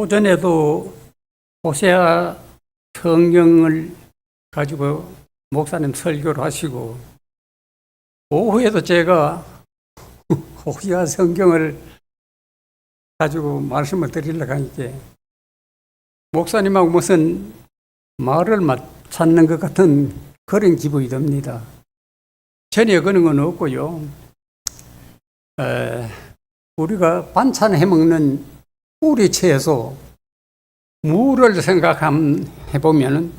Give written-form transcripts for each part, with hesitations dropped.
오전에도 호세아 성경을 가지고 목사님 설교를 하시고, 오후에도 제가 호세아 성경을 가지고 말씀을 드리려고 하니까 목사님하고 무슨 말을 찾는 것 같은 그런 기분이 듭니다. 전혀 그런 건 없고요. 우리가 반찬 해먹는 우리 채소, 무를 생각해보면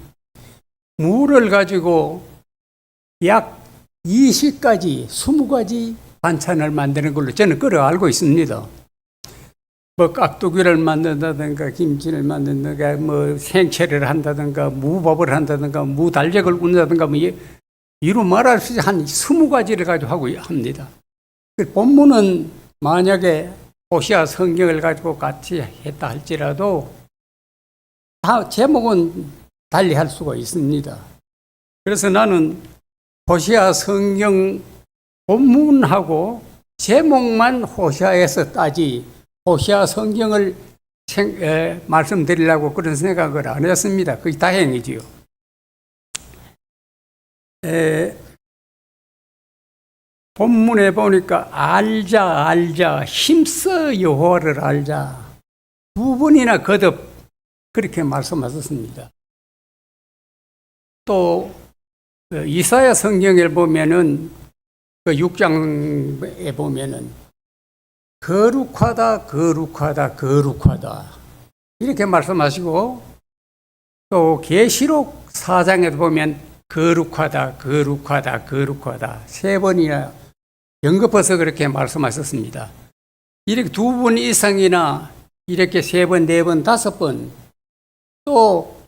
무를 가지고 약 20가지, 20가지 반찬을 만드는 걸로 저는 그걸 알고 있습니다. 뭐 깍두기를 만든다든가 김치를 만든다든가 뭐 생채를 한다든가 무밥을 한다든가 무달력을 굽는다든가 뭐 이루 말할 수 있는 한 20가지를 가지고 하고 합니다. 본문은 만약에 호세아 성경을 가지고 같이 했다 할지라도 다 제목은 달리 할 수가 있습니다. 그래서 나는 호세아 성경 본문하고 제목만 호세아에서 따지 호세아 성경을 말씀드리려고 그런 생각을 안 했습니다. 그게 다행이지요. 본문에 보니까 알자 힘써 여호와를 알자 두 번이나 거듭 그렇게 말씀하셨습니다. 또 이사야 성경에 보면은 그 6장에 보면은 거룩하다 이렇게 말씀하시고, 또 계시록 4장에도 보면 거룩하다 세 번이나 연거퍼서 그렇게 말씀하셨습니다. 이렇게 2번 이상이나 이렇게 3번, 4번, 5번, 또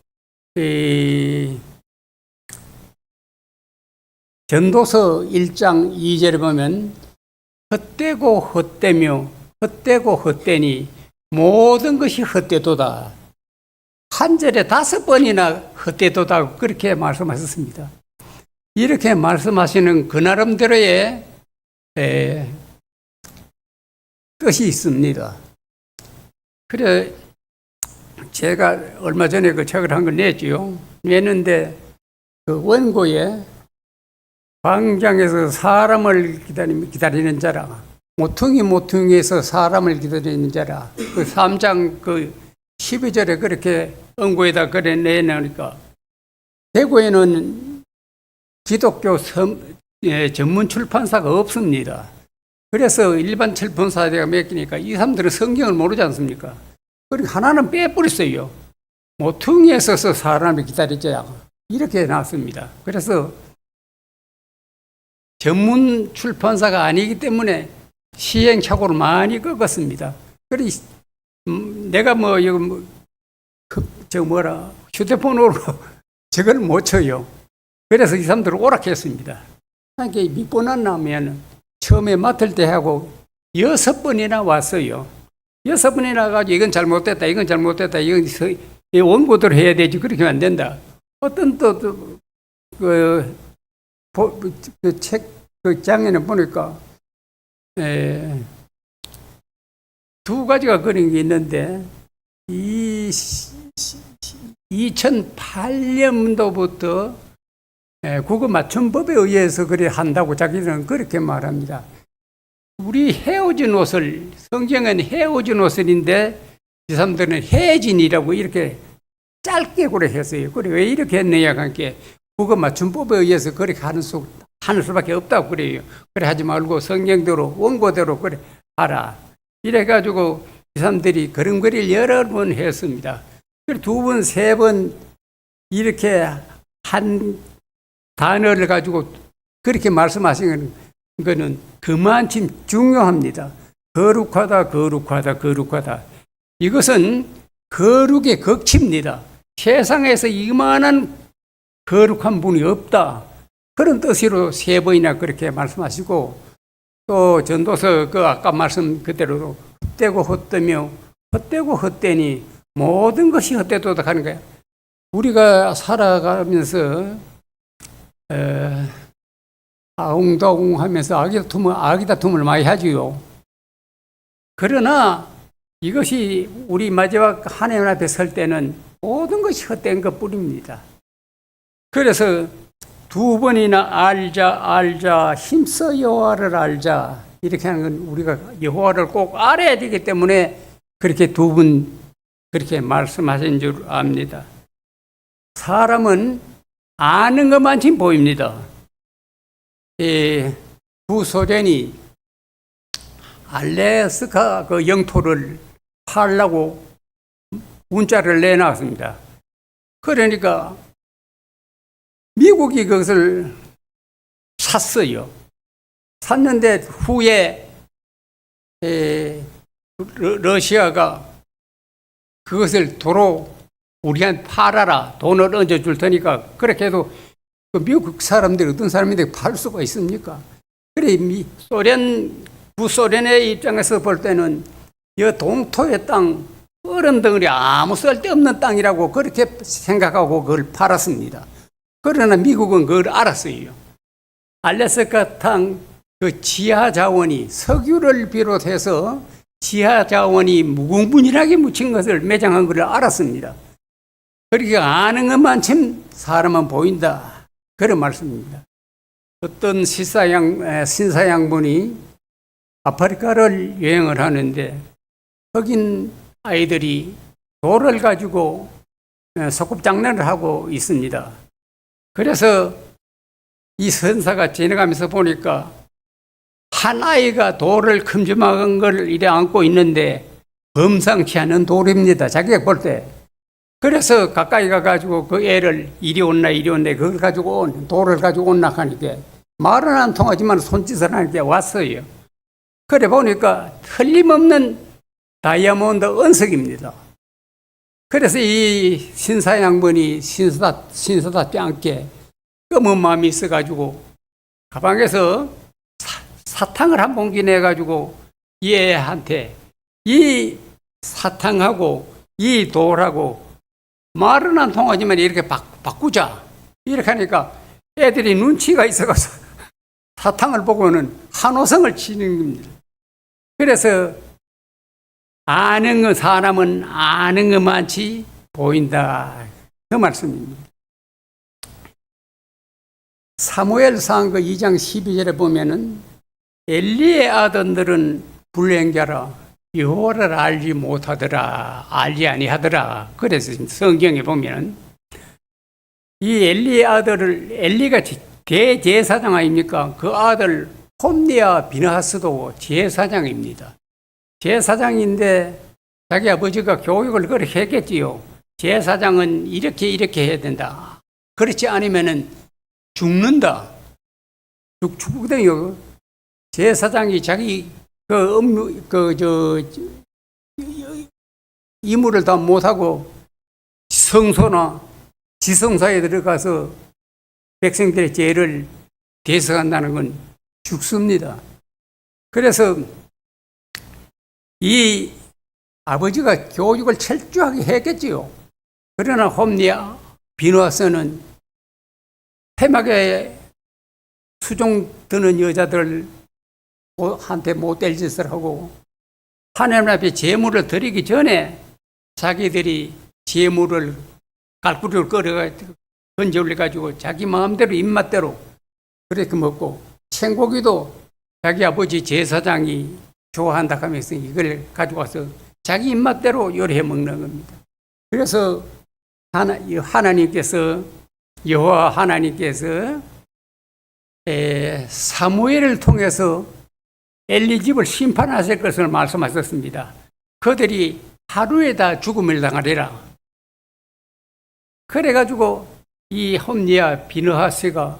전도서 1장 2절에 보면 헛되고 헛되며 헛되고 헛되니 모든 것이 헛되도다. 한 절에 5번이나 헛되도다 그렇게 말씀하셨습니다. 이렇게 말씀하시는 그 나름대로의 뜻이 있습니다. 그래 제가 얼마 전에 그 책을 한 걸 냈지요. 냈는데 그 원고에 광장에서 사람을 기다리는 자라, 모퉁이에서 사람을 기다리는 자라, 그 3장 그 12절에 그렇게 원고에다 그래 내놓으니까 대구에는 기독교 전문 출판사가 없습니다. 그래서 일반 출판사가 맡기니까 이 사람들은 성경을 모르지 않습니까? 그리고 하나는 빼버렸어요. 모퉁이에서 사람을 기다리자 이렇게 나왔습니다. 그래서 전문 출판사가 아니기 때문에 시행착오를 많이 겪었습니다. 그래 내가 휴대폰으로 저걸 못 쳐요. 그래서 이 사람들은 오락했습니다. 이게 몇 번 왔냐면 처음에 맡을 때 하고 6번이나 왔어요. 6번이나 가지고 이건 잘못됐다, 이건 잘못됐다, 이건 원고대로 해야 되지, 그렇게 하면 안 된다. 어떤 또 그 장에는 보니까 2가지가 그런 게 있는데 2008년도부터 국어 맞춤법에 의해서 그래 한다고 자기들은 그렇게 말합니다. 우리 헤어진 옷을, 성경은 헤어진 옷인데 이 사람들은 해진이라고 이렇게 짧게 그래 했어요. 그래 왜 이렇게 했느냐 하니까 국어 맞춤법에 의해서 그렇게 하는 수밖에 없다고 그래요. 그래 하지 말고 성경대로 원고대로 그래 하라. 이래가지고 이 사람들이 걸음걸이를 여러 번 했습니다. 그래 2번, 3번 이렇게 한 단어를 가지고 그렇게 말씀하신 거는 그만큼 중요합니다. 거룩하다. 이것은 거룩의 극치입니다. 세상에서 이만한 거룩한 분이 없다. 그런 뜻으로 3번이나 그렇게 말씀하시고, 또 전도서 그 아까 말씀 그대로 헛되고 헛되니 모든 것이 헛되도다 하는 거야. 우리가 살아가면서 아웅다웅 하면서 아기 다툼을 많이 하지요. 그러나 이것이 우리 마지막 하나님 앞에 설 때는 모든 것이 헛된 것뿐입니다. 그래서 두 번이나 알자 힘써 여호와를 알자 이렇게 하는 건 우리가 여호와를 꼭 알아야 되기 때문에 그렇게 두 번 그렇게 말씀하신 줄 압니다. 사람은 아는 것만 지금 보입니다. 구소련이 알래스카 그 영토를 팔라고 문자를 내놨습니다. 그러니까 미국이 그것을 샀어요. 샀는데 후에 러시아가 그것을 도로 우리한테 팔아라, 돈을 얹어줄 테니까. 그렇게 해도 그 미국 사람들이 어떤 사람인데 팔 수가 있습니까? 그래 구소련의 입장에서 볼 때는 이 동토의 땅, 얼음 덩어리 아무 쓸데없는 땅이라고 그렇게 생각하고 그걸 팔았습니다. 그러나 미국은 그걸 알았어요. 알래스카 땅 그 지하 자원이 석유를 비롯해서 지하 자원이 무궁무진하게 묻힌 것을 매장한 것을 알았습니다. 그렇게 아는 것만 참 사람은 보인다. 그런 말씀입니다. 어떤 신사양분이 아프리카를 여행을 하는데 흑인 아이들이 돌을 가지고 소꿉장난을 하고 있습니다. 그래서 이 선사가 지나가면서 보니까 한 아이가 돌을 큼지막한 걸 이래 안고 있는데 범상치 않은 돌입니다. 자기가 볼 때. 그래서 가까이 가가지고 그 애를 이리 온나 그걸 가지고 돌을 가지고 온나 하니까 말은 안 통하지만 손짓을 하니까 왔어요. 그래 보니까 틀림없는 다이아몬드 은석입니다. 그래서 이 신사양분이 신사답지 않게 검은 마음이 있어가지고 가방에서 사탕을 한 봉지 내가지고 이 애한테 이 사탕하고 이 돌하고 말은 안 통하지만 이렇게 바꾸자 이렇게 하니까 애들이 눈치가 있어서 사탕을 보고는 한호성을 치는 겁니다. 그래서 사람은 아는 것만치 보인다. 그 말씀입니다. 사무엘상 그 2장 12절에 보면은 엘리의 아들들은 불행자라 여호와를 알지 못하더라, 알지 아니하더라. 그래서 성경에 보면 이 엘리의 아들을 엘리가 대제사장 아닙니까? 그 아들 홈리와 비느하스도 제사장입니다. 제사장인데 자기 아버지가 교육을 그렇게 했겠지요. 제사장은 이렇게 해야 된다. 그렇지 않으면은 죽는다. 죽거든요. 제사장이 자기 임무를 다 못하고 성소나 지성사에 들어가서 백성들의 죄를 대속한다는 건 죽습니다. 그래서 이 아버지가 교육을 철저하게 했겠지요. 그러나 홈리와 비느하스는 해막에 수종 드는 여자들 한테 못될 짓을 하고 하나님 앞에 제물을 드리기 전에 자기들이 제물을 갈구리를 끓여가지고 건져 올려가지고 자기 마음대로 입맛대로 그렇게 먹고 생고기도 자기 아버지 제사장이 좋아한다 하면서 이걸 가지고 와서 자기 입맛대로 요리해 먹는 겁니다. 그래서 여호와 하나님께서 사무엘을 통해서 엘리 집을 심판하실 것을 말씀하셨습니다. 그들이 하루에 다 죽음을 당하리라. 그래가지고 이 홈리와 비느하스가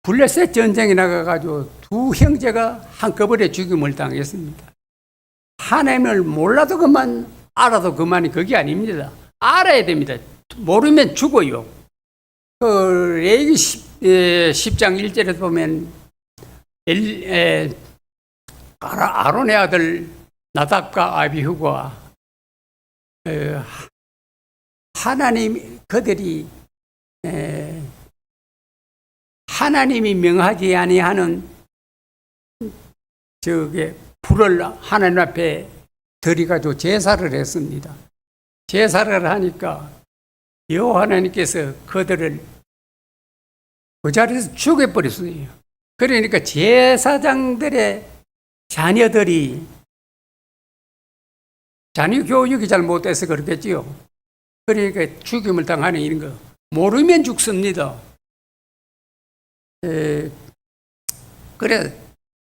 블레셋 전쟁에 나가가지고 두 형제가 한꺼번에 죽임을 당했습니다. 하나님을 몰라도 그만, 알아도 그만이 그게 아닙니다. 알아야 됩니다. 모르면 죽어요. 그 레위기 10장 1절에 보면 아론의 아들 나답과 아비후가 그들이 하나님이 명하지 아니하는 불을 하나님 앞에 드려가지고 제사를 했습니다. 제사를 하니까 여호와 하나님께서 그들을 그 자리에서 죽여버렸어요. 그러니까 제사장들의 자녀들이 자녀 교육이 잘 못돼서 그렇겠지요. 그러니까 죽임을 당하는 이런 거 모르면 죽습니다. 그래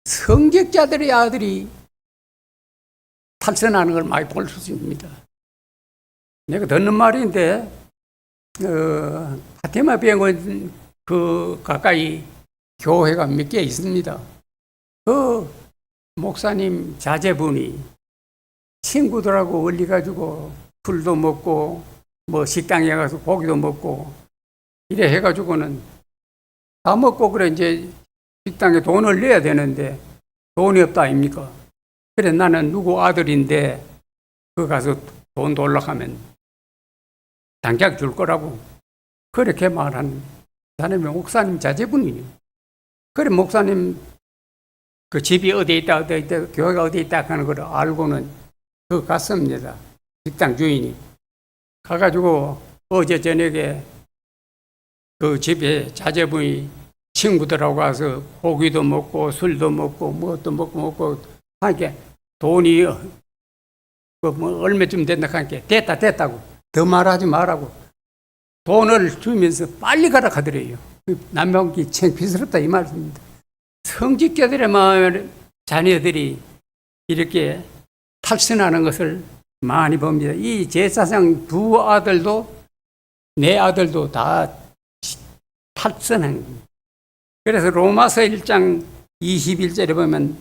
성직자들의 아들이 탈선하는 걸 많이 볼 수 있습니다. 내가 듣는 말인데 파티마 병원 그 가까이 교회가 몇 개 있습니다. 그 목사님 자제분이 친구들하고 올려가지고 술도 먹고 뭐 식당에 가서 고기도 먹고 이래 해가지고는 다 먹고 그래 이제 식당에 돈을 내야 되는데 돈이 없다 아닙니까? 그래 나는 누구 아들인데 그 가서 돈 돌려고 하면 당장 줄 거라고 그렇게 말한 사람이 목사님 자제분이에요. 그래 목사님 그 집이 어디 있다 교회가 어디 있다 하는 걸 알고는 그 갔습니다. 식당 주인이 가가지고 어제 저녁에 그 집에 자제분이 친구들하고 가서 고기도 먹고 술도 먹고 먹고 하니까 돈이 뭐 얼마쯤 된다 하니까 됐다고 더 말하지 말라고 돈을 주면서 빨리 가라 하더래요. 남편이 창피스럽다 이 말입니다. 성직자들의 마음을 자녀들이 이렇게 탈선하는 것을 많이 봅니다. 이 제사장 두 아들도 내 아들도 다 탈선한 겁니다. 그래서 로마서 1장 21절에 보면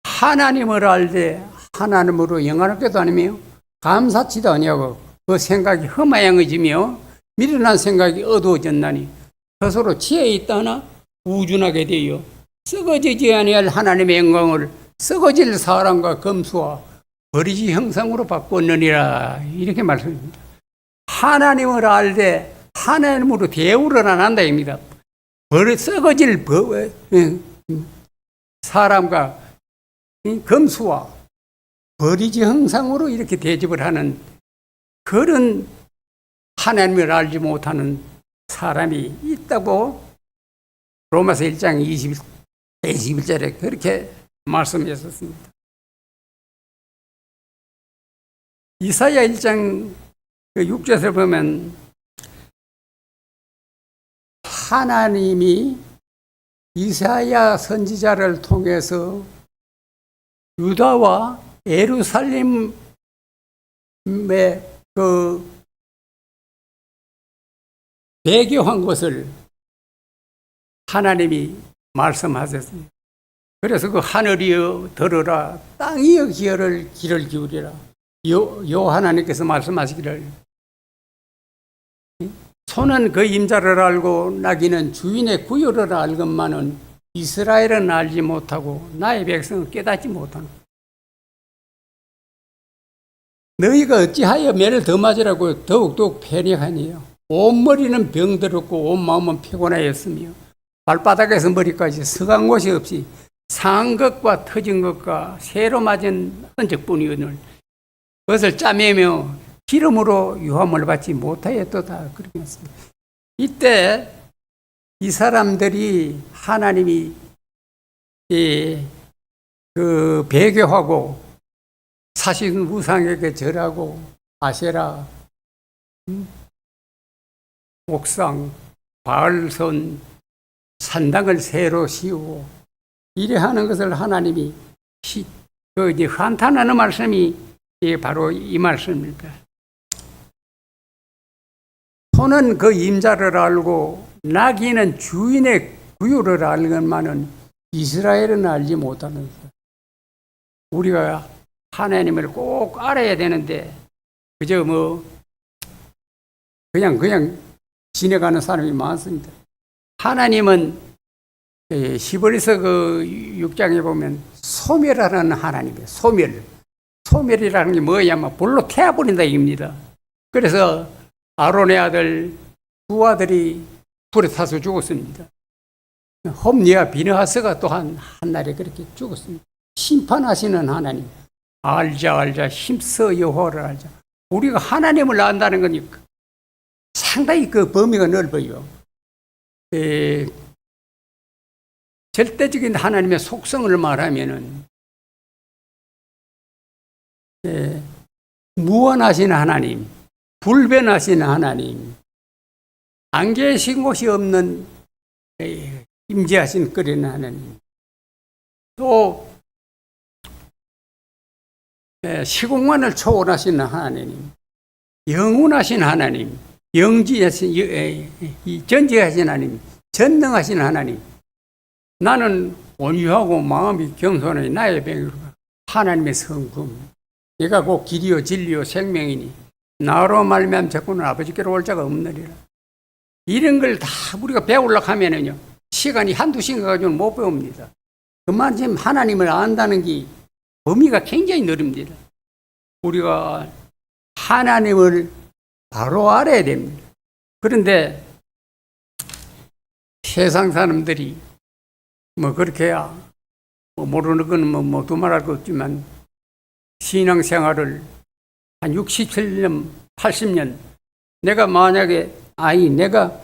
하나님을 알되 하나님으로 영원하게도 아니며 감사치도 아니하고 그 생각이 흠하양해지며 미련한 생각이 어두워졌나니 스스로 지혜 있다나 우준하게 되어 썩어지지 아니할 하나님의 영광을 썩어질 사람과 검수와 버리지 형상으로 바꾸느니라 이렇게 말씀합니다. 하나님을 알되 하나님으로 대우를 안 한다입니다. 썩어질 사람과 검수와 버리지 형상으로 이렇게 대접을 하는 그런 하나님을 알지 못하는 사람이 있다고 로마서 1장 21절에 그렇게 말씀하셨습니다. 이사야 1장 6절에 보면 하나님이 이사야 선지자를 통해서 유다와 예루살렘의 그 배교한 것을 하나님이 말씀하셨습니다. 그래서 그 하늘이여 들으라 땅이여 귀를 기울이라 요 하나님께서 말씀하시기를 소는 그 임자를 알고 나귀는 주인의 구유를 알건만은 이스라엘은 알지 못하고 나의 백성은 깨닫지 못하는 너희가 어찌하여 매를 더 맞으라고 더욱더욱 패닉하니요 온 머리는 병들었고 온 마음은 피곤하였으며 발바닥에서 머리까지 서간 곳이 없이 상한 것과 터진 것과 새로 맞은 흔적뿐이오늘 그것을 짜매며 기름으로 유함을 받지 못하였도다 그렇게 했습니다. 이때 이 사람들이 하나님이 그 배교하고 사신 우상에게 절하고 아세라, 옥상, 바알선, 산당을 새로 씌우고 이래 하는 것을 하나님이 이제 한탄하는 말씀이 바로 이 말씀입니다. 소는 그 임자를 알고 나귀는 주인의 구유를 알건만은 이스라엘은 알지 못하는 것. 우리가 하나님을 꼭 알아야 되는데 그저 그냥 지내가는 사람이 많습니다. 하나님은 히브리서 그 6장에 보면 소멸하는 하나님이에요. 소멸이라는 게 뭐냐면 불로 태워버린다 입니다. 그래서 아론의 아들 두 아들이 불에 타서 죽었습니다. 홈리와 비느하스가 또한 한날에 그렇게 죽었습니다. 심판하시는 하나님. 알자 힘써 여호와를 알자. 우리가 하나님을 안다는 거니까 상당히 그 범위가 넓어요. 절대적인 하나님의 속성을 말하면은 무한하신 하나님, 불변하신 하나님, 안 계신 곳이 없는 임재하신 그런 하나님, 또 시공간을 초월하신 하나님, 영원하신 하나님, 전지하신 하나님, 전능하신 하나님. 나는 온유하고 마음이 겸손하니 나의 병이로가 하나님의 성품. 내가 곧 길이요 진리요 생명이니 나로 말미암아 자꾸는 아버지께로 올 자가 없느니라. 이런 걸 다 우리가 배우려고 하면은요, 시간이 한두 시간 가지고는 못 배웁니다. 그만큼 하나님을 안다는 게 범위가 굉장히 넓습니다. 우리가 하나님을 바로 알아야 됩니다. 그런데 세상 사람들이 그렇게야 모르는 건 두말할 것 없지만 신앙생활을 한 67년, 80년 내가 만약에 내가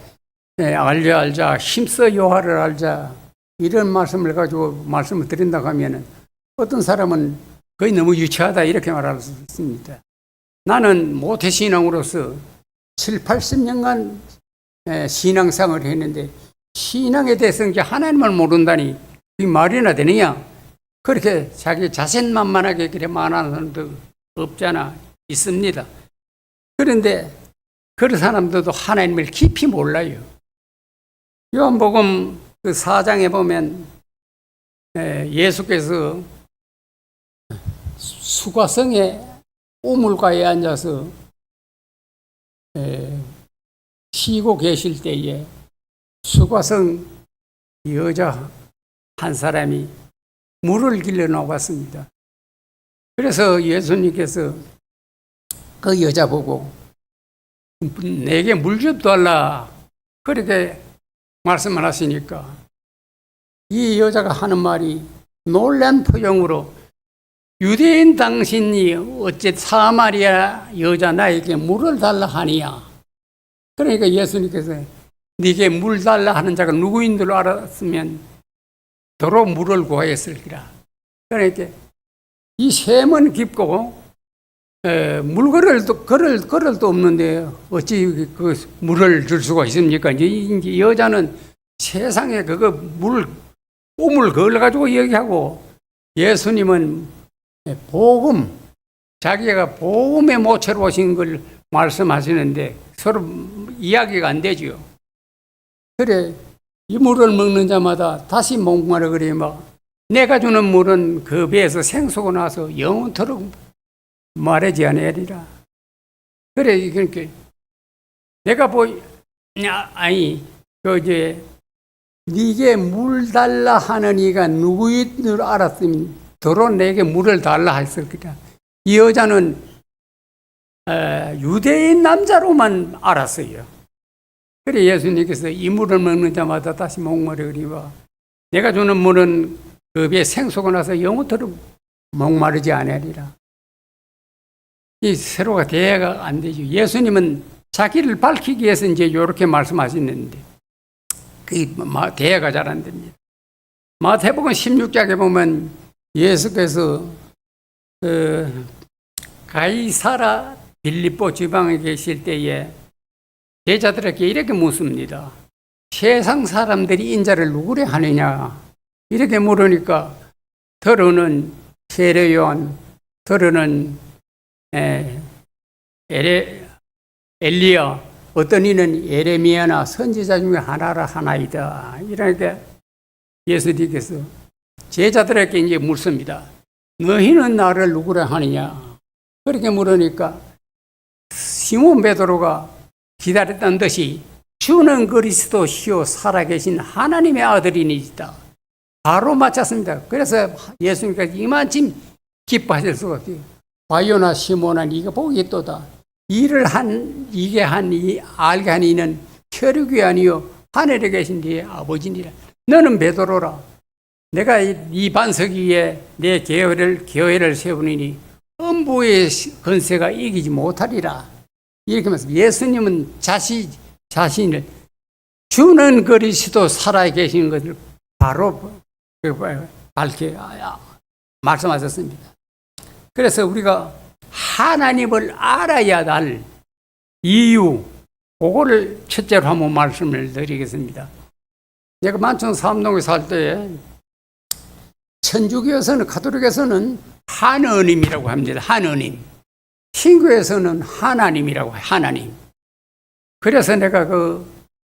알자 힘써 여호와를 알자 이런 말씀을 가지고 말씀을 드린다고 하면은 어떤 사람은 거의 너무 유치하다 이렇게 말할 수 있습니다. 나는 모태신앙으로서 7, 80년간 신앙생활을 했는데 신앙에 대해서 이제 하나님을 모른다니 이 말이나 되느냐? 그렇게 자기 자신만만하게 그래 말하는 사람도 없잖아. 있습니다. 그런데 그런 사람들도 하나님을 깊이 몰라요. 요한복음 그 4장에 보면 예수께서 수가성의 우물가에 앉아서 쉬고 계실 때에 수가성 여자 한 사람이 물을 길러 나왔습니다. 그래서 예수님께서 그 여자 보고 내게 물 좀 달라 그렇게 말씀을 하시니까 이 여자가 하는 말이 놀란 표정으로 유대인 당신이 어째 사마리아 여자 나에게 물을 달라 하니야. 그러니까 예수님께서 네게 물 달라 하는 자가 누구인 줄 알았으면 도로 물을 구하였을기라. 그러니까 이 셈은 깊고 걸을도 없는데 어찌 그 물을 줄 수가 있습니까? 이제 여자는 세상에 우물 걸어가지고 얘기하고 예수님은 복음, 자기가 복음의 모처로 오신 걸 말씀하시는데 서로 이야기가 안 되죠. 그래, 이 물을 먹는 자마다 다시 목마르 그래 내가 주는 물은 그 배에서 생수가 나서 영원토록 마르지 아니하리라. 그래, 그러니까 내가 네게 물 달라 하는 이가 누구인 줄 알았으면 도로 내게 물을 달라 했을 거다. 이 여자는 유대인 남자로만 알았어요. 그래 예수님께서 이 물을 먹는 자마다 다시 목마르리와 내가 주는 물은 그 배에 생수가 나서 영원토록 목마르지 아니하리라. 이 서로가 대화가 안 되죠. 예수님은 자기를 밝히기 위해서 이제 이렇게 말씀하시는데 그 대화가 잘 안 됩니다. 마태복음 16장에 보면 예수께서 가이사라 빌립보 지방에 계실 때에 제자들에게 이렇게 묻습니다. 세상 사람들이 인자를 누구래 하느냐 이렇게 물으니까 더러는 세례 요한, 더러는 엘리야, 어떤 이는 예레미야나 선지자 중에 하나라 하나이다. 이러니까 예수님께서 제자들에게 이제 묻습니다. 너희는 나를 누구라 하느냐? 그렇게 물으니까 시몬 베드로가 기다렸던 듯이 주는 그리스도시요 살아계신 하나님의 아들이니이다. 바로 맞췄습니다. 그래서 예수님께서 이만큼 기뻐하실 수가 없어요. 바요나 시몬아 네가 복이 있도다. 알게 한 이는 혈육이 아니요 하늘에 계신 네 아버지니라. 너는 베드로라. 내가 이 반석 위에 내 교회를 세우리니 음부의 권세가 이기지 못하리라. 이렇게 말씀. 예수님은 자신을 주는 그리스도 살아계신 것을 바로 밝게 말씀하셨습니다. 그래서 우리가 하나님을 알아야 할 이유, 그거를 첫째로 한번 말씀을 드리겠습니다. 내가 만천 삼동에 살 때 천주교에서는, 가톨릭에서는 하느님이라고 합니다. 하느님. 신교에서는 하나님이라고 해요. 하나님. 그래서 내가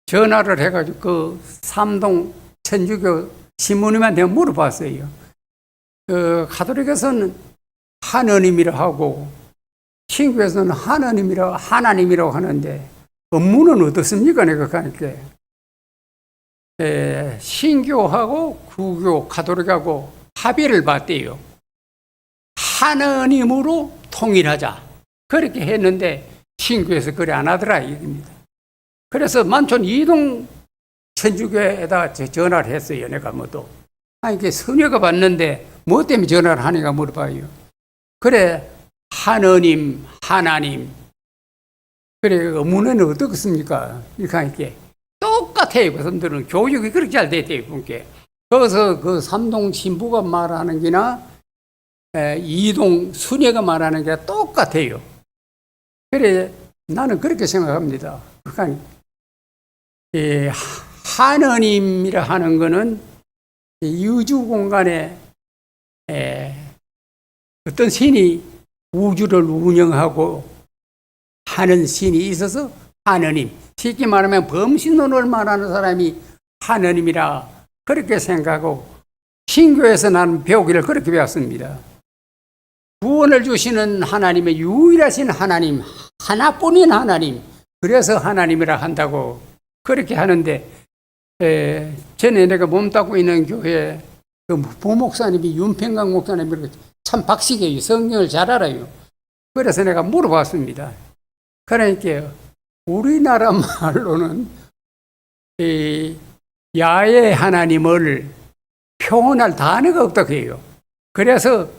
전화를 해가지고 삼동 천주교 신부님한테 물어봤어요. 가톨릭에서는 하느님이라고 하고 신교에서는 하나님이라고 하는데 업무는 어떻습니까? 내가 가니까 신교하고 구교, 가톨릭하고 합의를 봤대요. 하느님으로 통일하자. 그렇게 했는데 신교에서 그래 안 하더라 이겁니다. 그래서 만촌 이동 천주교에다 전화를 했어요. 내가 이게 선녀가 봤는데 뭐 때문에 전화를 하니까 물어봐요. 그래, 하나님. 그래, 업무는 어떻습니까? 이렇게 하니까 똑같아요. 그 사람들은 교육이 그렇게 잘 됐대요. 그러니까. 그래서 그 삼동 신부가 말하는 게나 이동 수녀가 말하는 게 똑같아요. 그래, 나는 그렇게 생각합니다. 그러니까 하느님이라 하는 거는 우주 공간에 어떤 신이 우주를 운영하고 하는 신이 있어서 하느님. 쉽게 말하면 범신론을 말하는 사람이 하느님이라 그렇게 생각하고 신교에서 나는 배우기를 그렇게 배웠습니다. 구원을 주시는 하나님의 유일하신 하나님, 하나뿐인 하나님. 그래서 하나님이라 한다고 그렇게 하는데 전에 내가 몸담고 있는 교회 그 부목사님이 윤평강 목사님이 참 박식이에요. 성경을 잘 알아요. 그래서 내가 물어봤습니다. 그러니까 우리나라 말로는 야훼 하나님을 표현할 단어가 없다고 해요. 그래서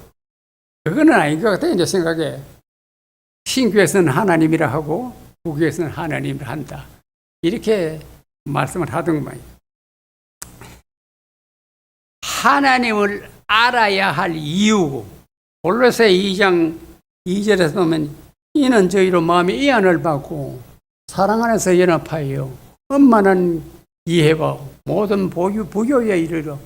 그거는 아닌 것 같아요. 이제 생각에 신교에서는 하나님이라 하고 구교에서는 하나님을 한다. 이렇게 말씀을 하더구만요. 하나님을 알아야 할 이유. 골로새 2장 2절에서 보면 이는 저희로 마음의 이안을 받고 사랑 안에서 연합하여 엄만한 이해와 모든 부교에 이르러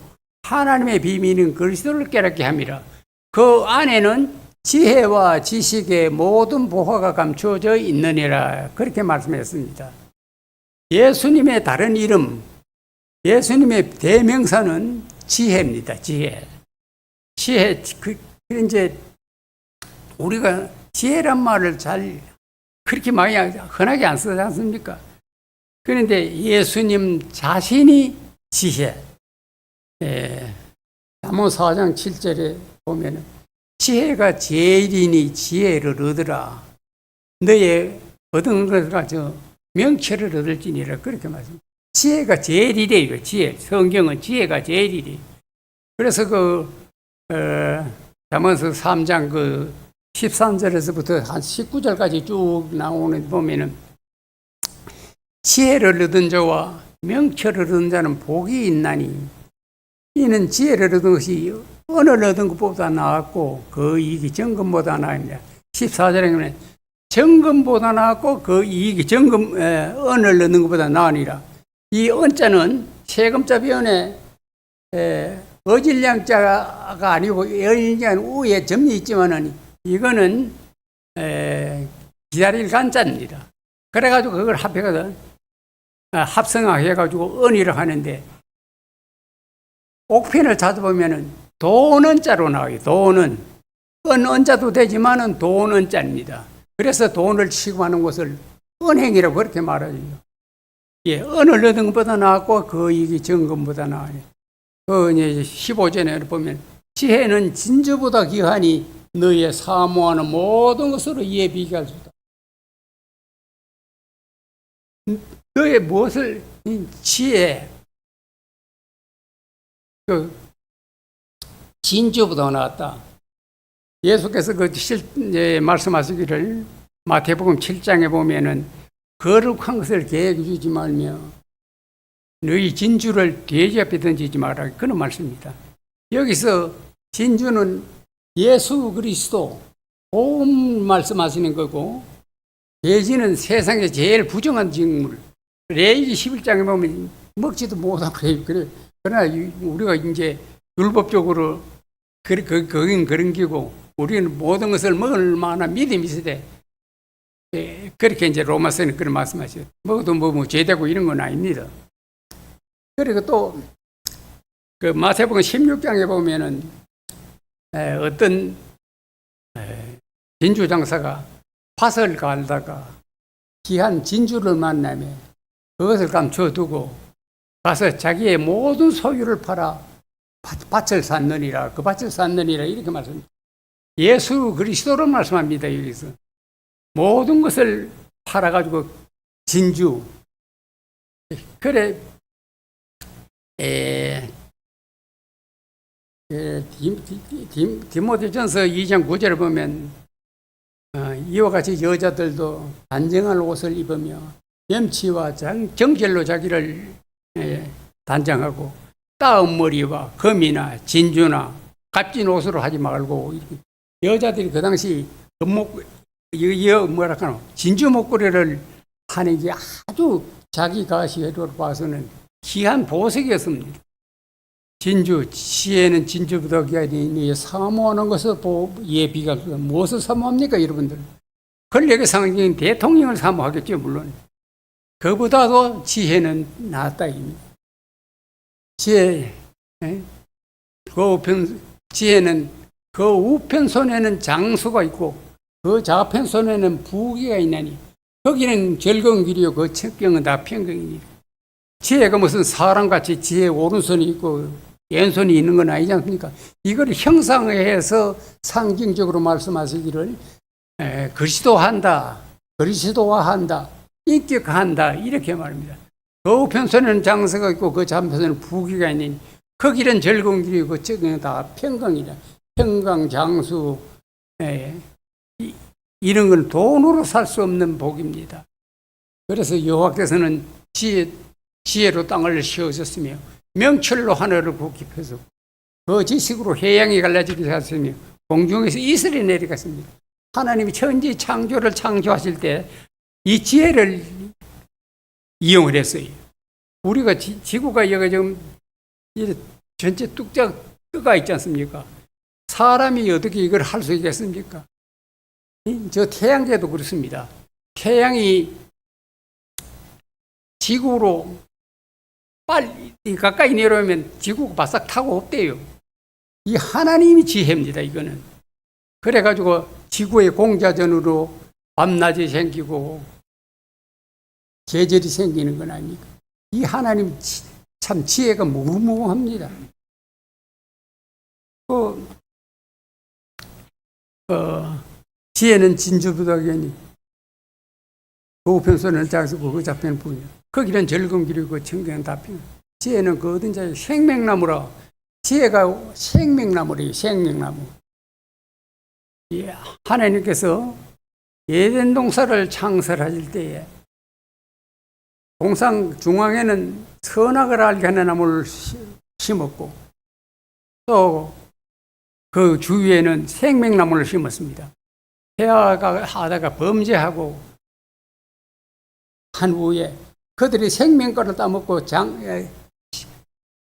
하나님의 비밀인 그리스도를 깨닫게 함이라. 그 안에는 지혜와 지식의 모든 보화가 감추어져 있느니라. 그렇게 말씀했습니다. 예수님의 다른 이름, 예수님의 대명사는 지혜입니다. 지혜, 이제 우리가 지혜란 말을 잘 그렇게 많이 흔하게 안 쓰지 않습니까? 그런데 예수님 자신이 지혜. 잠언 4장 7절에 보면 지혜가 제일이니 지혜를 얻으라. 너의 얻은 것을 가져 명철을 얻을지니라. 그렇게 말씀합니다. 지혜가 제일이래요. 지혜. 성경은 지혜가 제일이래요. 그래서 잠언서 3장 13절에서부터 한 19절까지 쭉 나오는 보면은 지혜를 얻은 자와 명철을 얻은 자는 복이 있나니 이는 지혜를 얻은 것이 은을 얻은 것보다 나았고 그 이익이 정금보다 나으니라. 14절에 보면 정금보다 나았고 그 이익이 은을 얻는 것보다 나으니라. 이 은자는 세금자 변에 어질량자가 아니고 어질량 우에 점이 있지만은 이거는 기다릴 간자입니다. 그래가지고 그걸 합성해가지고 은이라고 하는데 옥편을 찾아보면은 돈은자로 나와요. 돈은 은자도 되지만은 돈은자입니다. 그래서 돈을 취급하는 것을 은행이라고 그렇게 말하죠. 예, 은을 얻은 것보다 나았고 그 이익이 정금보다 나아요. 이제 15절에 보면 지혜는 진주보다 귀하니 너의 사모하는 모든 것으로 이에 비교할 수 있다. 너의 무엇을 지혜 진주보다 나았다. 예수께서 말씀하시기를 마태복음 7장에 보면은 거룩한 것을 계획해 주지 말며 너희 진주를 돼지 앞에 던지지 마라, 그런 말씀입니다. 여기서 진주는 예수 그리스도 온 말씀하시는 거고, 돼지는 세상에 제일 부정한 식물. 레위기 11장에 보면 먹지도 못하고 그래. 그러나 우리가 이제 율법적으로 거긴 그런 기고, 우리는 모든 것을 먹을 만한 믿음이 있어야 돼. 그렇게 이제 로마서는 그런 말씀하시죠. 먹어도 뭐 죄되고 이런 건 아닙니다. 그리고 또 그 마태복음 16장에 보면은 어떤 진주 장사가 밭을 갈다가 귀한 진주를 만나며 그것을 감춰두고 가서 자기의 모든 소유를 팔아 밭을 샀느니라, 그 밭을 샀느니라, 이렇게 말씀합니다. 예수 그리스도로 말씀합니다. 여기서 모든 것을 팔아가지고 진주. 그래 디모데전서 2장 9절을 보면 이와 같이 여자들도 단정한 옷을 입으며 염치와 정결로 자기를 단장하고 따은 머리와 금이나 진주나 값진 옷으로 하지 말고, 여자들이 그 당시 진주 목걸이를 하는 게 아주 자기 가시로 봐서는 귀한 보석이었습니다. 진주, 지혜는 진주보다 귀하니 사모하는 것을 예비가 무엇을 사모합니까, 여러분들? 권력의 상징인 대통령을 사모하겠죠, 물론. 그보다도 지혜는 낫다. 지혜는 그 우편 손에는 장수가 있고 그 좌편 손에는 부귀가 있나니 거기는 즐거운 길이요 그 측경은 다 평강이니. 지혜가 무슨 사람같이 지혜 오른손이 있고 왼손이 있는 건 아니지 않습니까? 이걸 형상화해서 상징적으로 말씀하시기를 그리스도화한다, 인격화한다, 이렇게 말합니다. 그 우편손에는 장서가 있고 그 좌편에는 부귀가 있는 그 길은 즐거운 길이고 그 측경은 다 평강이다. 평강, 장수, 이런 건 돈으로 살 수 없는 복입니다. 그래서 여호와께서는 지혜로 땅을 씌우셨으며 명철로 하늘을 굳게 펴서 그 지식으로 해양이 갈라지게 하셨으며 공중에서 이슬이 내려갔습니다. 하나님이 천지 창조를 창조하실 때 이 지혜를 이용을 했어요. 우리가 지구가 여기 지금 전체 뚝딱 뜨가 있지 않습니까? 사람이 어떻게 이걸 할 수 있겠습니까? 저 태양계도 그렇습니다. 태양이 지구로 빨리 가까이 내려오면 지구가 바싹 타고 없대요. 이 하나님이 지혜입니다, 이거는. 그래가지고 지구의 공자전으로 밤낮이 생기고 계절이 생기는 건 아닙니까? 이 하나님 참 지혜가 무궁무궁합니다. 지혜는 진주보다 귀하니 그 우편손에는 장수고 그 좌편은 부귀. 거기는 즐거운 길이고 청경은 다 평. 지혜는 그 얻은 자의 생명나무라. 지혜가 생명나무래요. 생명나무. 예, 하나님께서 에덴 동산을 창설하실 때에 동산 중앙에는 선악을 알게 하는 나무를 심었고 또 그 주위에는 생명나무를 심었습니다. 해아가 하다가 범죄하고 한 후에 그들이 생명과를 따먹고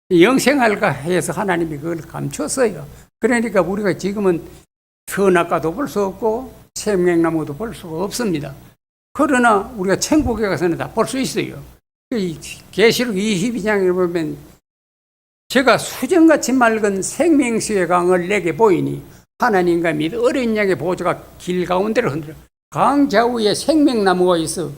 영생할까 해서 하나님이 그걸 감췄어요. 그러니까 우리가 지금은 선악과도 볼 수 없고 생명나무도 볼 수가 없습니다. 그러나 우리가 천국에 가서는 다 볼 수 있어요. 계시록 22장에 보면 제가 수정같이 맑은 생명수의 강을 내게 보이니 하나님과 및 어린 양의 보좌가 길 가운데를 흔들어 강 좌우에 생명나무가 있어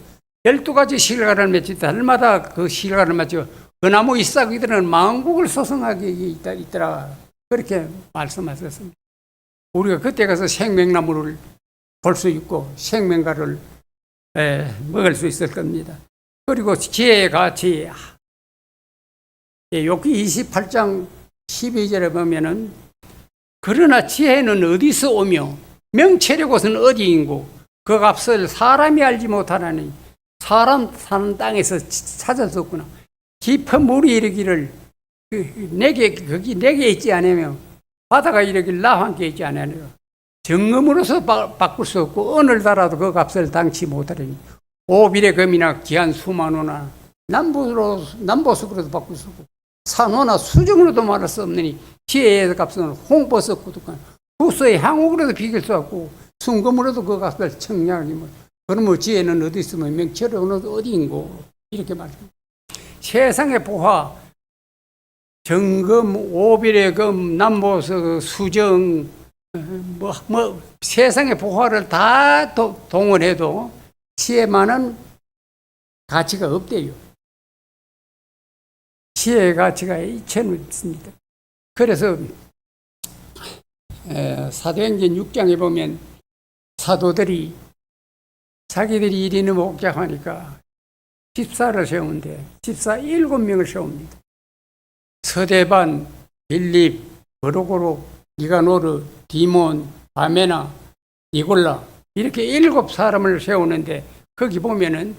12가지 실과를 맺지 달마다 그 실과를 맺죠. 그 나무 잎사귀들은 만국을 소성하게 있더라. 그렇게 말씀하셨습니다. 우리가 그때 가서 생명나무를 볼 수 있고 생명과를 먹을 수 있을 겁니다. 그리고 지혜의 가치, 욥기 28장 12절에 보면은 그러나 지혜는 어디서 오며 명철의 곳은 어디인고 그 값을 사람이 알지 못하나니 사람 사는 땅에서 찾을 수 없구나. 깊은 물이 이르기를 거기 내게 있지 않으며 바다가 이르기를 나와 함께 있지 않으며 정금으로서 바꿀 수 없고 은을 달아도 그 값을 당치 못하리니 오빌의 금이나 귀한 수만호나 남보석으로도 바꿀 수 없고 산호나 수정으로도 말할 수 없느니 지혜의 값은 홍보석 구독한 국소의 향옥으로도 비길 수 없고 순금으로도 그 값을 청량하니 뭐 그러면 지혜는 어디 있으면 명철은 어디인고 이렇게 말합니다. 세상의 보화 정금, 오빌의 금, 남보석, 수정 세상의 보화를 다 동원해도 지혜만은 가치가 없대요. 지혜의 가치가 이천은 있습니다. 그래서 사도행전 6장에 보면 사도들이 자기들이 일이 너무 복잡하니까 집사를 세우는데 집사 7명을 세웁니다. 서대반, 빌립, 버로고로, 니가노르, 디몬, 바메나, 니골라 이렇게 7사람을 세우는데 거기 보면은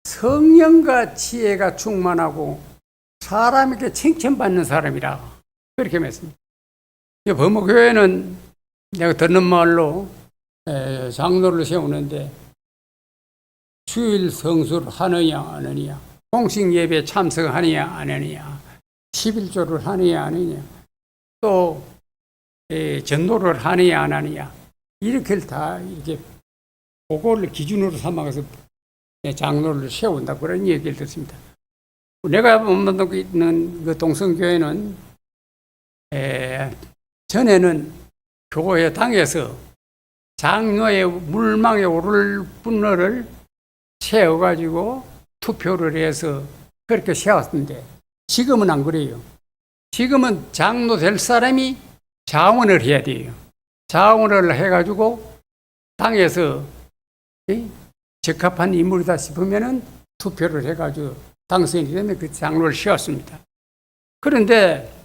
성령과 지혜가 충만하고 사람에게 칭찬받는 사람이라 그렇게 맺습니다. 범어교회는 내가 듣는 말로 장로를 세우는데 주일 성수를 하느냐 안 하느냐, 공식 예배 참석하느냐 안 하느냐, 11조를 하느냐 안 하느냐, 또 전도를 하느냐 안 하느냐 이렇게 다 이렇게 그거를 기준으로 삼아서 장로를 세운다 그런 얘기를 듣습니다. 내가 만나고 있는 그 동성교회는 전에는 교회 당에서 장로의 물망에 오를 분을 세워가지고 투표를 해서 그렇게 세웠는데 지금은 안 그래요. 지금은 장로 될 사람이 자원을 해야 돼요. 자원을 해가지고 당에서 적합한 인물이다 싶으면은 투표를 해가지고 당선이 되면 그 장로를 세웠습니다. 그런데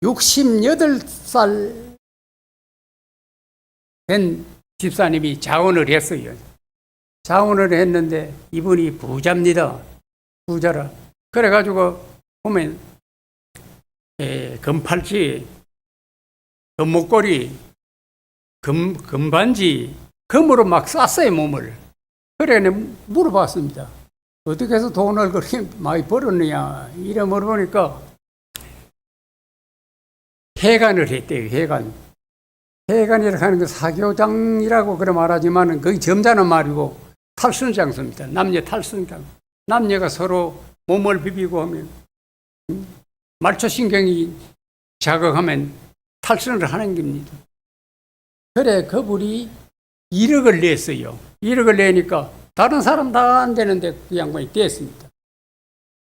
68살 된 집사님이 자원을 했어요. 자원을 했는데 이분이 부자입니다. 부자라. 그래가지고 보면 금팔찌, 금목걸이, 금반지, 금으로 막 쌌어요 몸을. 그래 물어봤습니다. 어떻게 해서 돈을 그렇게 많이 벌었느냐 이래 물어보니까 해간을 했대요. 해간이라고 하는 건 사교장이라고 그래 말하지만 거의 점잖은 말이고 탈선장소입니다. 남녀 탈선장. 남녀가 서로 몸을 비비고 하면 말초신경이 자극하면 탈선을 하는 겁니다. 그래 그분이 1억을 냈어요. 1억을 내니까 다른 사람 다 안 되는데 그 양반이 됐습니다.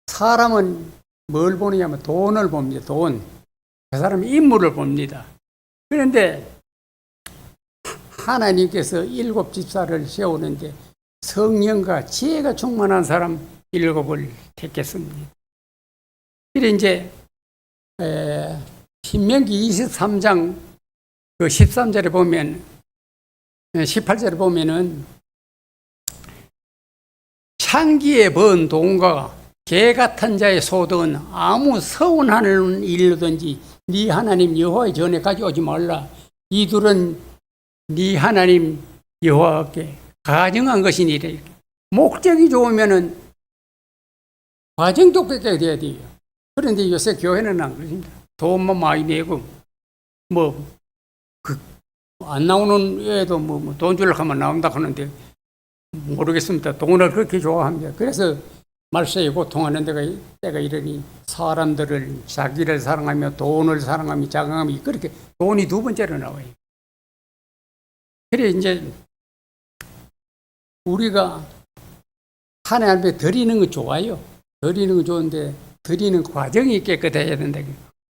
사람은 뭘 보느냐면 돈을 봅니다. 돈. 그 사람이 인물을 봅니다. 그런데 하나님께서 7 집사를 세우는데 성령과 지혜가 충만한 사람 7을 택했습니다. 그래 이제 신명기 23장 그 13절에 보면 18절에 보면은 창기에 번 돈과 개 같은 자의 소득은 아무 서운하는 일로든지 네 하나님 여호와의 전에 가져오지 말라. 이 둘은 네 하나님 여호와께 가정한 것이니라. 목적이 좋으면은 과정도 뺏게 돼야 돼요. 그런데 요새 교회는 안 그렇습니다. 돈만 많이 내고 안 나오는 외에도 돈 주려고 하면 나온다 하는데 모르겠습니다. 돈을 그렇게 좋아합니다. 그래서 말세에 고통하는 때가 이러니 사람들을 자기를 사랑하며 돈을 사랑하며 자강하며 그렇게 돈이 2번째로 나와요. 그래 이제 우리가 하나님 앞에 드리는 거 좋아요. 드리는 거 좋은데 드리는 과정이 깨끗해야 된다.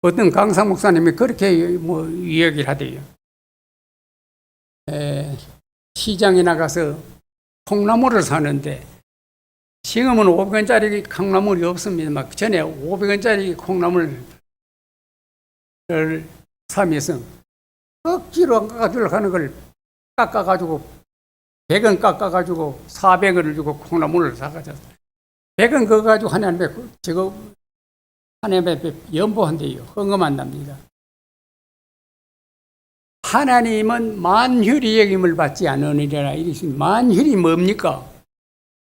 어떤 강사 목사님이 그렇게 이야기를 하대요. 시장에 나가서 콩나물을 사는데 지금은 500원짜리 콩나물이 없습니다. 막 전에 500원짜리 콩나물을 삼위성. 억지로 안 깎아주려고 하는 걸 깎아가지고 100원 깎아가지고 400원을 주고 콩나물을 사가졌어. 100원 그거 가지고 하나님의 저거 하나님의 연보한대요. 헌금한답니다. 하나님은 만혈이 여김을 받지 않으리라. 이랬습니다. 만혈이 뭡니까?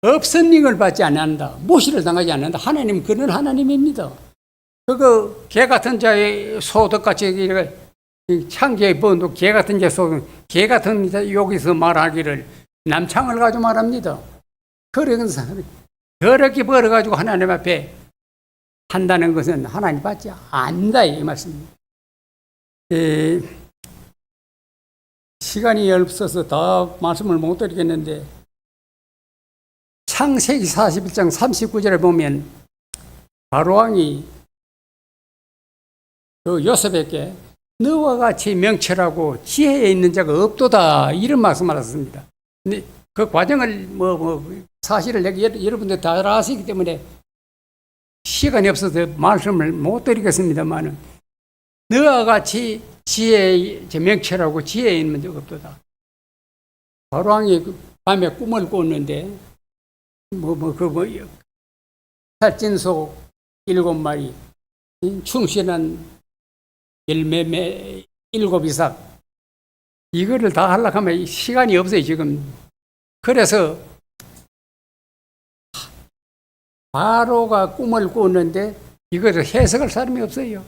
없은 일을 받지 않는다. 무시를 당하지 않는다. 하나님은 그런 하나님입니다. 그거 개 같은 자의 소득같이 창조의 번도 개 같은 자 소득, 개 같은 자 여기서 말하기를 남창을 가지고 말합니다. 그런 사람이 더럽게 벌어가지고 하나님 앞에 한다는 것은 하나님 받지 않는다 이 말씀입니다. 시간이 없어서 다 말씀을 못 드리겠는데 창세기 41장 39절에 보면 바로왕이 그 요셉에게 너와 같이 명철하고 지혜에 있는 자가 없도다 이런 말씀을 하셨습니다. 근데 그 과정을 사실을 여러분들 다 아시기 때문에 시간이 없어서 말씀을 못 드리겠습니다만은 너와 같이 지혜에 명철하고 지혜에 있는 자가 없도다. 바로왕이 밤에 꿈을 꿨는데 살찐소 7마리 충실한 열매매 7이삭 이거를 다 하려고 하면 시간이 없어요 지금. 그래서 바로가 꿈을 꿨는데 이것을 해석할 사람이 없어요.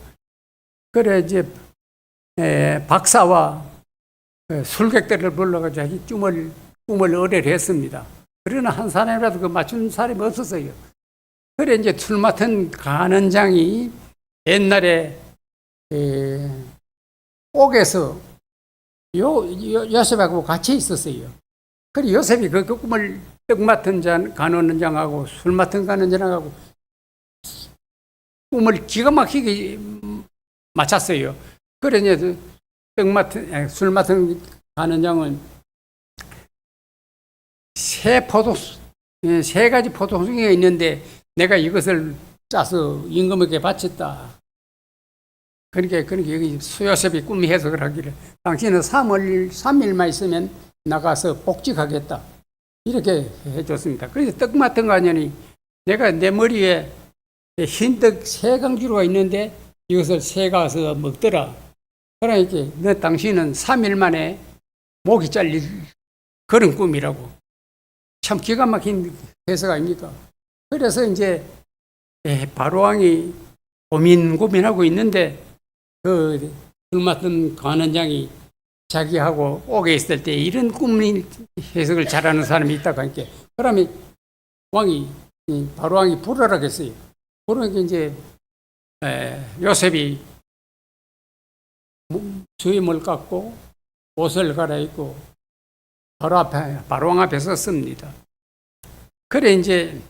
그래 이제 박사와 술객들을 불러가지고 꿈을 의뢰를 했습니다. 그러나 한 사람이라도 그 맞춘 사람이 없었어요. 그래 이제 술 맡은 간원장이 옛날에 옥에서 요셉하고 같이 있었어요. 그래 요셉이 그 꿈을 떡 맡은 간원장하고 술 맡은 간원장하고 꿈을 기가 막히게 맞췄어요. 그래 이제 술 맡은 간원장은 세 가지 포도송이가 있는데 내가 이것을 짜서 임금에게 바쳤다. 그러니까 여기 수요셉이 꿈 해석을 하기를 당신은 3일만 있으면 나가서 복직하겠다. 이렇게 해줬습니다. 그래서 떡 맡은 간원이 내가 내 머리에 흰떡 3강주로가 있는데 이것을 새가서 먹더라. 그러니까 당신은 3일 만에 목이 잘릴 그런 꿈이라고. 참 기가 막힌 해석 아닙니까? 그래서 이제 바로왕이 고민하고 있는데 그 술 맡은 관원장이 자기하고 옥에 있을 때 이런 꿈 해석을 잘하는 사람이 있다고 하니까 그러면 바로왕이 부르라 했어요. 그러니까 이제 요셉이 주임을 깎고 옷을 갈아입고 바로왕 앞에 섰습니다. 그래 이제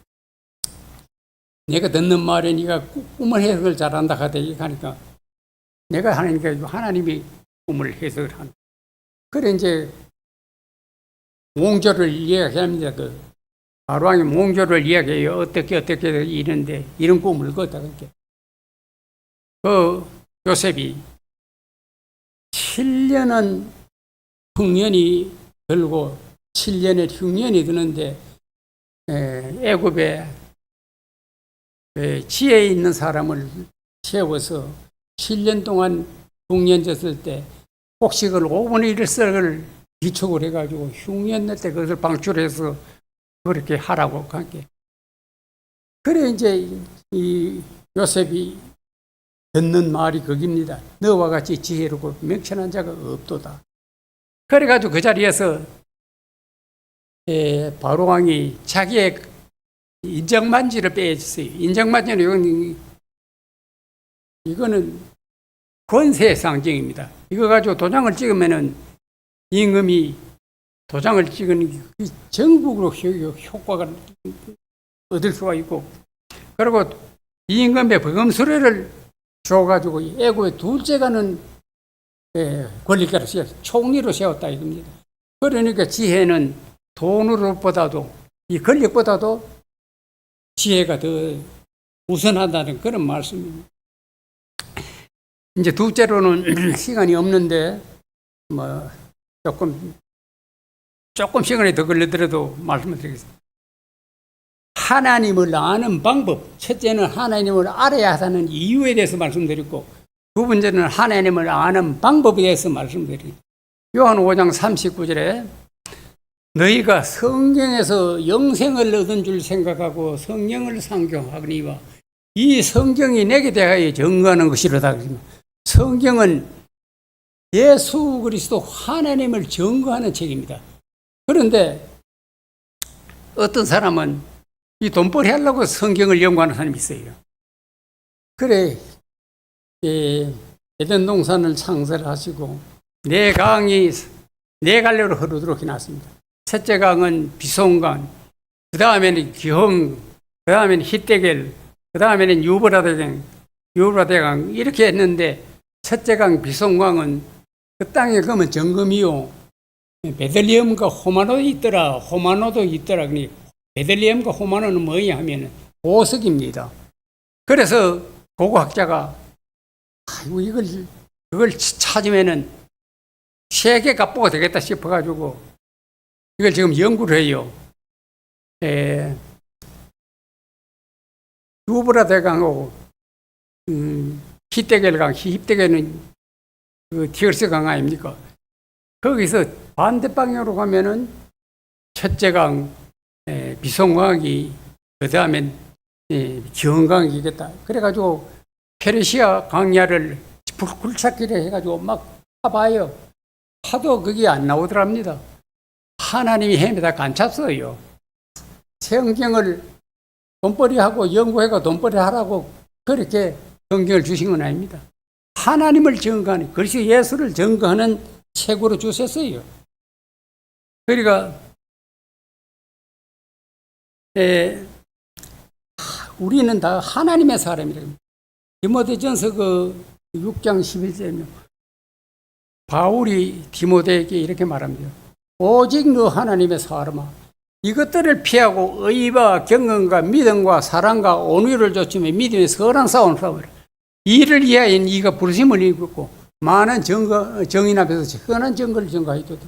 내가 듣는 말에 네가 꿈을 해석을 잘한다 하니까 내가 하니까 하나님이 꿈을 해석을 하는. 그래 이제 몽조를 이야기합니다. 그 바로왕이 몽조를 이야기해요. 어떻게 이런데 이런 꿈을 꿨다 그렇게. 그 요셉이 7년은 흉년이 들고 7년에 흉년이 드는데 애굽에 지혜 있는 사람을 세워서 7년 동안 흉년졌을 때 곡식을 5분의 1 썩을 비축을 해가지고 흉년 날 때 그것을 방출해서 그렇게 하라고 하게. 그래 이제 이 요셉이 듣는 말이 거기입니다. 너와 같이 지혜롭고 명철한 자가 없도다. 그래가지고 그 자리에서 바로왕이 자기의 인정만지를 빼줬어요. 인정만지는 이거는 권세의 상징입니다. 이거 가지고 도장을 찍으면은 임금이 도장을 찍은 전국으로 효과가 얻을 수가 있고, 그리고 임금의 범수레를 줘가지고 애국의 둘째가는 권리가로 총리로 세웠다 이겁니다. 그러니까 지혜는 돈으로보다도 이 권력보다도 지혜가 더 우선한다는 그런 말씀입니다. 이제 둘째로는 시간이 없는데 뭐 조금 시간이 더 걸리더라도 말씀을 드리겠습니다. 하나님을 아는 방법. 첫째는 하나님을 알아야 하는 이유에 대해서 말씀드렸고, 두 번째는 하나님을 아는 방법에 대해서 말씀드립니다. 요한 5장 39절에 너희가 성경에서 영생을 얻은 줄 생각하고 성령을 상경하거니와 이 성경이 내게 대하여 증거하는 것이로다. 성경은 예수 그리스도 하나님을 증거하는 책입니다. 그런데 어떤 사람은 이 돈벌이 하려고 성경을 연구하는 사람이 있어요. 그래, 에덴 동산을 창설을 하시고 네 강이 네 갈래로 흐르도록 해놨습니다. 첫째 강은 비송강, 그 다음에는 기흥, 그 다음에는 히데겔, 그 다음에는 유브라데강 이렇게 했는데 첫째 강 비송강은 그 땅에 가면 정금이요. 베들레헴과 호마노도 있더라. 그러니 베들레헴과 호마노는 뭐냐 하면 보석입니다. 그래서 고고학자가 그걸 찾으면은 세계 갑부가 되겠다 싶어가지고 이걸 지금 연구를 해요. 유브라데강하고 히데겔은 그 티그리스 강 아닙니까? 거기서 반대 방향으로 가면은 첫째 강 비송강이 그 다음엔 기흥강이겠다. 그래가지고 페르시아 강야를 굴착기를 해가지고 막 파봐요. 파도 그게 안 나오더랍니다. 하나님이 헤매다 간찼어요. 성경을 돈벌이하고 연구해가 돈벌이 하라고 그렇게 성경을 주신 건 아닙니다. 하나님을 증거하는, 그리스도 예수를 증거하는 책으로 주셨어요. 그러니까 우리는 다 하나님의 사람이라고. 디모데전서 6장 11절이면 바울이 디모데에게 이렇게 말합니다. 오직 너 하나님의 사람아, 이것들을 피하고 의와 경건과 믿음과 사랑과 온유를 좇으며 믿음의 선한 싸움을 싸우라. 이를 위하여 네가 부르심을 입고 많은 정인 앞에서 선한 증거를 증거하여도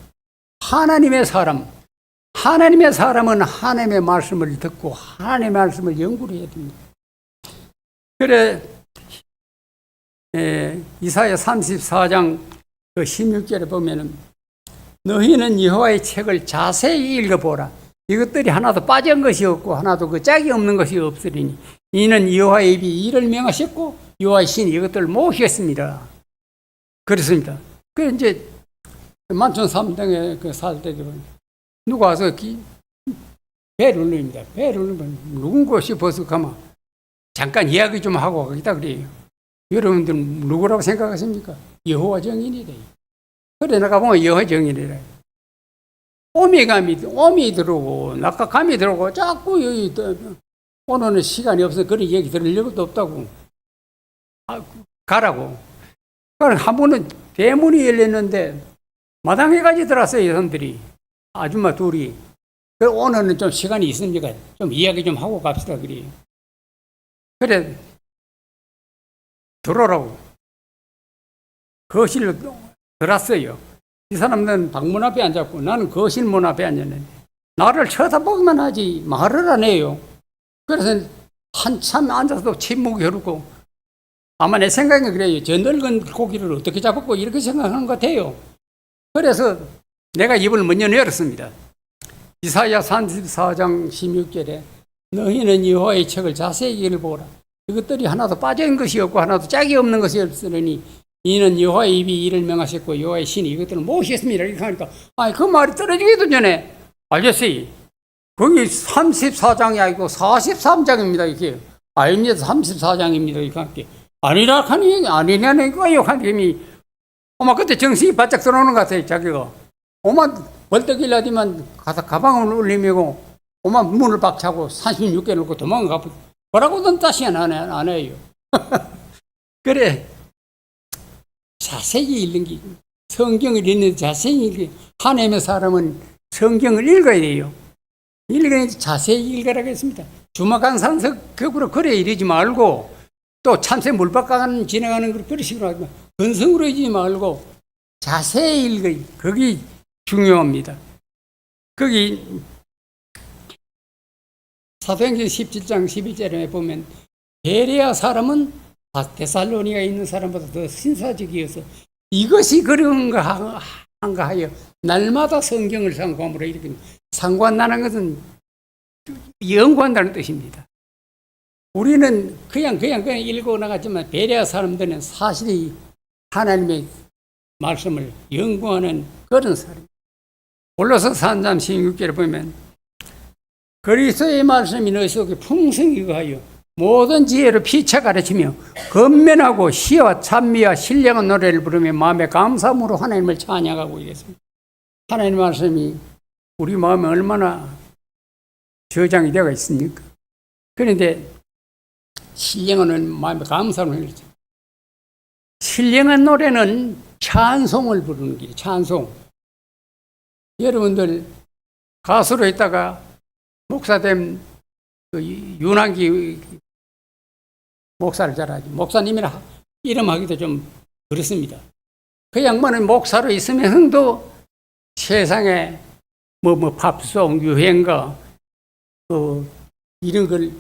하나님의 사람은 하나님의 말씀을 듣고 하나님의 말씀을 연구를 해야 됩니다. 그래 이사야 34장 16절에 보면은 너희는 여호와의 책을 자세히 읽어보라. 이것들이 하나도 빠진 것이 없고 하나도 그 짝이 없는 것이 없으리니 이는 여호와의 입이 이를 명하셨고 여호와의 신이 이것들을 모시겠습니다. 그렇습니다. 그 이제 만촌 3당에 살 때 누가 와서 배를 울립니다. 배를 울리면 누군가 싶어서 가면 잠깐 이야기 좀 하고 가겠다 그래요. 여러분들 누구라고 생각하십니까? 여호와 정인이래. 그래 나가 보면 여호와 정인이래. 오미 들어오고 낙각감이 들어오고 자꾸 여기 오늘은 시간이 없어서 그런 얘기 들을 일도 없다고 가라고. 한 번은 대문이 열렸는데 마당에까지 들어왔어요. 여성들이 아줌마 둘이. 그래 오늘은 좀 시간이 있습니까? 좀 이야기 좀 하고 갑시다 그래요. 그래 들어오라고 거실로 들어왔어요. 이 사람들은 방문 앞에 앉았고 나는 거실 문 앞에 앉았는데 나를 쳐다보기만 하지 말을 안 해요. 그래서 한참 앉아서 침묵이 흐르고 아마 내 생각엔 그래요. 저 늙은 고기를 어떻게 잡았고 이렇게 생각하는 것 같아요. 그래서 내가 입을 먼저 열었습니다. 이사야 34장 16절에 너희는 여호와의 책을 자세히 읽어보라. 이것들이 하나도 빠진 것이 없고 하나도 짝이 없는 것이 없으니 이는 여호와의 입이 이를 명하셨고 여호와의 신이 이것들을 모시겠습니다. 이렇게 하니까 그 말이 떨어지기도 전에 아저씨 거기 34장이 아니고 43장입니다. 이렇게 아닙니다. 34장입니다. 이렇게 할게 아니라 하니 아니냐니까요. 하니 엄마 그때 정신이 바짝 들어오는 것 같아요. 자기가 엄마 벌떡일라디만 가서 가방을 울리매고 엄마 문을 박차고 36개 놓고 도망가 뭐라고든 다시 안 해요. 그래 자세히 읽는 게 성경을 읽는 자세히 읽는 하나님의 사람은 성경을 읽어야 돼요. 읽어야 자세히 읽으라고 했습니다. 주막한 산석격으로 그래 이러지 말고 또 참새 물박간 지나가는 걸 그런 식으로 하지 마. 근성으로 하지 말고 자세히 읽어야 그게 중요합니다. 거기 사도행전 17장 11절에 보면 베레아 사람은 데살로니가에 있는 사람보다 더 신사적이어서 이것이 그런가 한가 하여 날마다 성경을 상고함으로 이렇게 상고한다는 것은 연구한다는 뜻입니다. 우리는 그냥 읽고 나갔지만 베레아 사람들은 사실이 하나님의 말씀을 연구하는 그런 사람. 골로새 3장 16절에 보면 그리스도의 말씀이 너희 속에 풍성히 거하여 모든 지혜로 피차 가르치며 건면하고 시와 찬미와 신령한 노래를 부르며 마음의 감사함으로 하나님을 찬양하고 있겠습니다. 하나님의 말씀이 우리 마음에 얼마나 저장이 되어 있습니까? 그런데 신령한 마음의 감사함을 해야죠. 신령한 노래는 찬송을 부르는 게 찬송. 여러분들 가수로 있다가 목사된 그 윤한기 목사를 잘 알죠. 목사님이라 이름하기도 좀 그렇습니다. 그 양반은 목사로 있으면서도 세상에 팝송, 유행가 이런 걸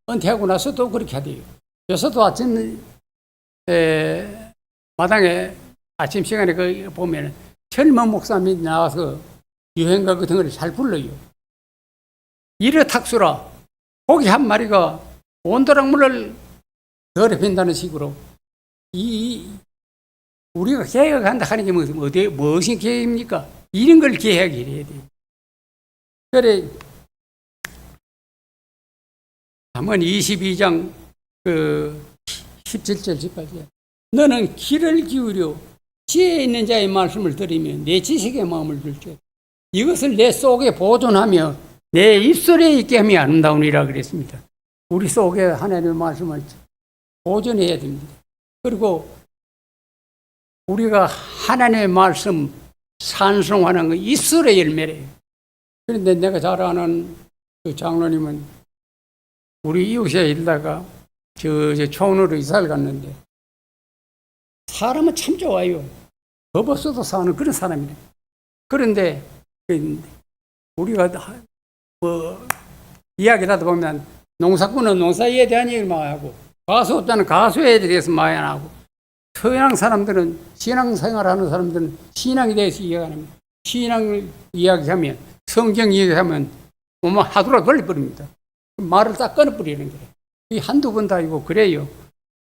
은퇴하고 나서도 그렇게 하대요. 요새도 아침 마당에 아침 시간에 그 보면 젊은 목사님이 나와서 유행가 같은 걸 잘 불러요. 이래 탁수라 고기 한 마리가 온도락물을 더럽힌다는 식으로 우리가 개혁한다 하는 게 무엇이 개혁입니까? 이런 걸 개혁을 해야 돼요. 그래 잠언 22장 17절 18절 너는 귀를 기울여 지혜 있는 자의 말씀을 들으며 내 지식의 마음을 들게 이것을 내 속에 보존하며 내 입술에 있게 하며 아름다우니라 그랬습니다. 우리 속에 하나님의 말씀을 보존해야 됩니다. 그리고 우리가 하나님의 말씀 찬송하는 건 입술의 열매래요. 그런데 내가 잘 아는 그 장로님은 우리 이웃에 일다가 저 촌으로 이사를 갔는데 사람은 참 좋아요. 법 없어도 사는 그런 사람이래. 그런데 우리가 이야기를 하다 보면 농사꾼은 농사에 대한 얘기를 많이 하고 가수업자는 가수에 대해서 많이 안 하고 서양 사람들은 신앙생활하는 사람들은 신앙에 대해서 이야기하는 신앙을 이야기하면 성경 이야기하면 하루가 걸려버립니다. 말을 딱 끊어버리는 거예요. 이 한두 번 다 이고 그래요.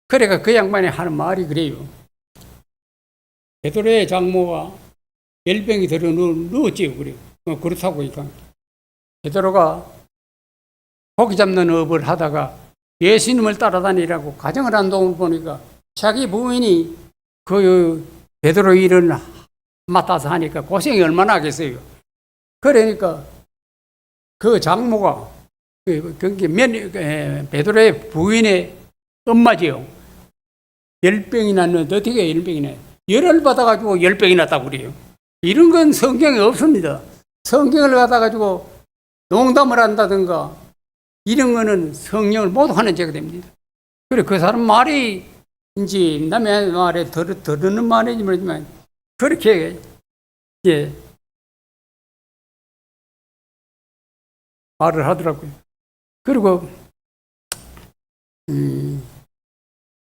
그래가 그 양반이 하는 말이 그래요. 베드로의 장모가 열병이 들어 누웠지요. 그래요. 그렇다고 그러니까 베드로가 고기 잡는 업을 하다가 예수님을 따라다니라고 가정을 한 동을 보니까 자기 부인이 그 베드로 일을 맡아서 하니까 고생이 얼마나 하겠어요. 그러니까 그 장모가 베드로의 부인의 엄마지요. 열병이 났는데 어떻게 열병이 나요? 열을 받아가지고 열병이 났다고 그래요. 이런 건 성경에 없습니다. 성경을 받아가지고 농담을 한다든가 이런 거는 성령을 모독하는 죄가 됩니다. 그래 그 사람 말이 이제 남의 말에 들으는 말이지 모르지만 그렇게 말을 하더라고요. 그리고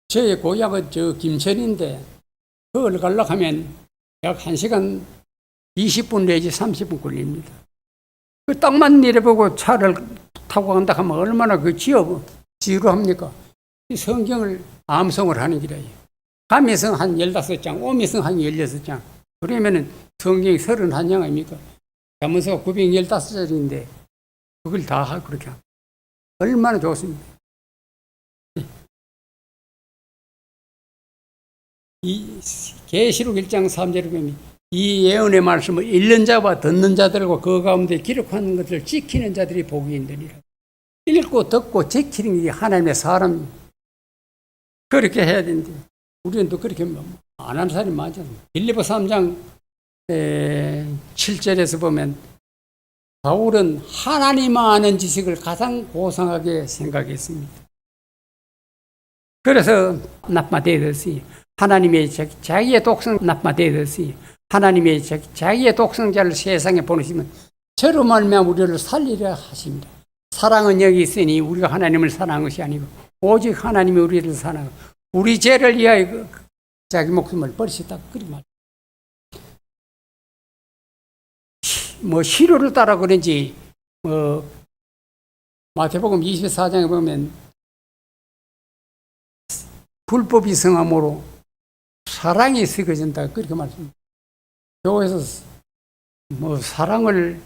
제 고향은 저 김천인데 그걸 가려고 하면 약 1시간 20분 내지 30분 걸립니다. 그 땅만 내려보고 차를 타고 간다 하면 얼마나 그 지루합니까? 이 성경을 암송을 하는 기라요. 감미성 한 15장, 오미성 한 16장. 그러면은 성경이 31장 아닙니까? 잠언서가 915장인데 그걸 다 하고 그렇게 합니다. 얼마나 좋습니까? 이 계시록 1장 3절에 보면 이 예언의 말씀을 읽는 자와 듣는 자들과 그 가운데 기록하는 것을 지키는 자들이 복이 있느니라. 읽고 듣고 지키는 게 하나님의 사람 그렇게 해야 되는데 우리는 또 그렇게 안 하는 사람이 많잖아요. 빌립보 3장 7절에서 보면 바울은 하나님 아는 지식을 가장 고상하게 생각했습니다. 그래서 납마되었으니 하나님의 자기의 독성 납마되었으니 하나님의 자기의 독성자를 세상에 보내시면 저로 말미암아 우리를 살리려 하십니다. 사랑은 여기 있으니 우리가 하나님을 사랑한 것이 아니고 오직 하나님이 우리를 사랑하고 우리 죄를 위하여 자기 목숨을 버리셨다. 그리 말. 뭐 시료를 따라 그런지 마태복음 24장에 보면 불법이 성함으로 사랑이 썩어진다. 그렇게 말씀합니다. 교회에서 뭐 사랑을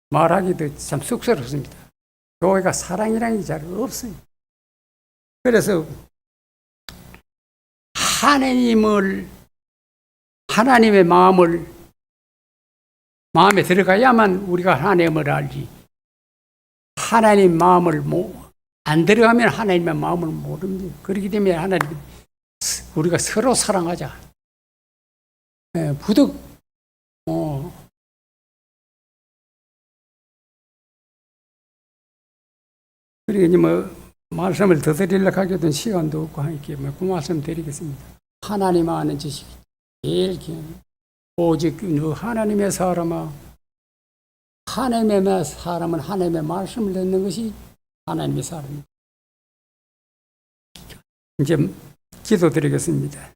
말하기도 참 쑥스럽습니다. 교회가 사랑이라는 게 잘 없어요. 그래서 하나님의 마음에 들어가야만 우리가 하나님을 알지. 하나님 마음을 안 들어가면 하나님의 마음을 모릅니다. 그렇기 때문에 하나님 우리가 서로 사랑하자. 부득 그러니 말씀을 더 드리려고 하기도 시간도 없고 하니까 그 말씀 드리겠습니다. 하나님 아는 지식이 제일 귀한 오직 하나님의 사람은 하나님의 말씀을 듣는 것이 하나님의 사람입니다. 이제 기도드리겠습니다.